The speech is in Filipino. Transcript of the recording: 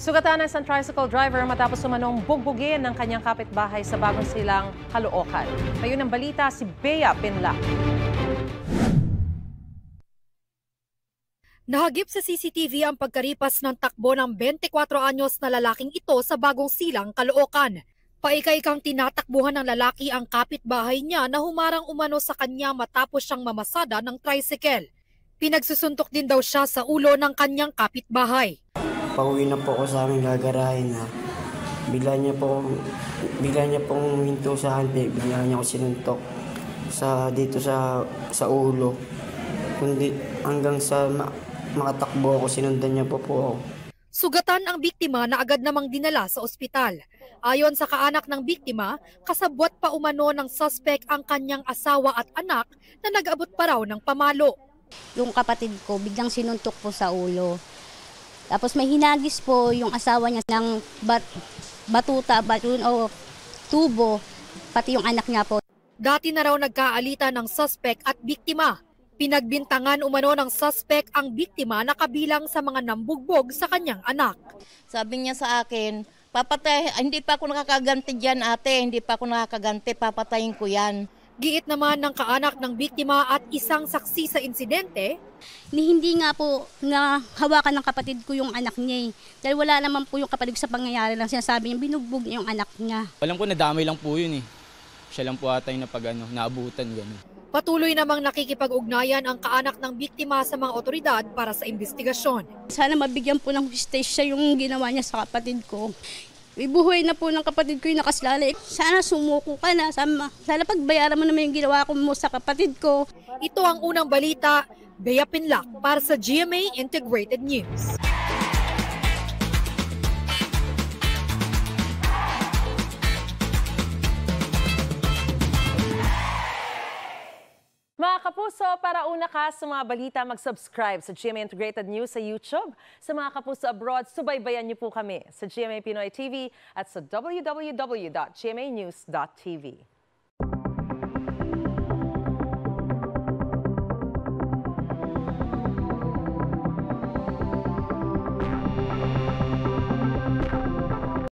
Sugatan ng isang tricycle driver matapos umanong bugbugin ng kanyang kapitbahay sa Bagong Silang, Caloocan. Ngayon ang balita si Bea Pinlac. Nahagip sa CCTV ang pagkaripas ng takbo ng 24 anyos na lalaking ito sa Bagong Silang, Caloocan. Paika-ikang tinatakbuhan ng lalaki ang kapitbahay niya na humarang umano sa kanya matapos siyang mamasada ng tricycle. Pinagsusuntok din daw siya sa ulo ng kanyang kapitbahay. Pauwi na po ako sa aming gagarahin na bigla niya pong hinto sa hante, bigla niya ako sinuntok dito sa ulo. Kundi hanggang sa makatakbo ako, sinundan niya po ako. Sugatan ang biktima na agad namang dinala sa ospital. Ayon sa kaanak ng biktima, kasabwat pa umano ng suspect ang kanyang asawa at anak na nag-abot pa raw ng pamalo. Yung kapatid ko biglang sinuntok po sa ulo. Tapos may hinagis po yung asawa niya ng batuta o tubo, pati yung anak niya po. Dati na raw nagkaalitan ng suspect at biktima. Pinagbintangan umano ng suspect ang biktima na kabilang sa mga nambugbog sa kanyang anak. Sabi niya sa akin, papatay, hindi pa ako nakakaganti dyan ate, hindi pa ako nakakaganti, papatayin ko yan. Giit naman ng kaanak ng biktima at isang saksi sa insidente, Hindi nga po nga hawakan ng kapatid ko yung anak niya eh. Dahil wala naman po yung kapatid ko sa pangyayari lang sinasabi niya, binugbog niya yung anak niya. Alam ko nadamay lang po yun eh. Siya lang po ata yung naabutan gano'n. patuloy namang nakikipag-ugnayan ang kaanak ng biktima sa mga otoridad para sa investigasyon. Sana mabigyan po ng hustisya yung ginawa niya sa kapatid ko. Ibuhay na po ng kapatid ko yung nakaslalay. Sana sumuko ka na. Sana pagbayaran mo naman yung ginawa ko mo sa kapatid ko. Ito ang unang balita, Bea Pinlac para sa GMA Integrated News. Mga kapuso, para una ka sa mga balita, mag-subscribe sa GMA Integrated News sa YouTube. Sa mga kapuso abroad, subaybayan niyo po kami sa GMA Pinoy TV at sa www.gmanews.tv.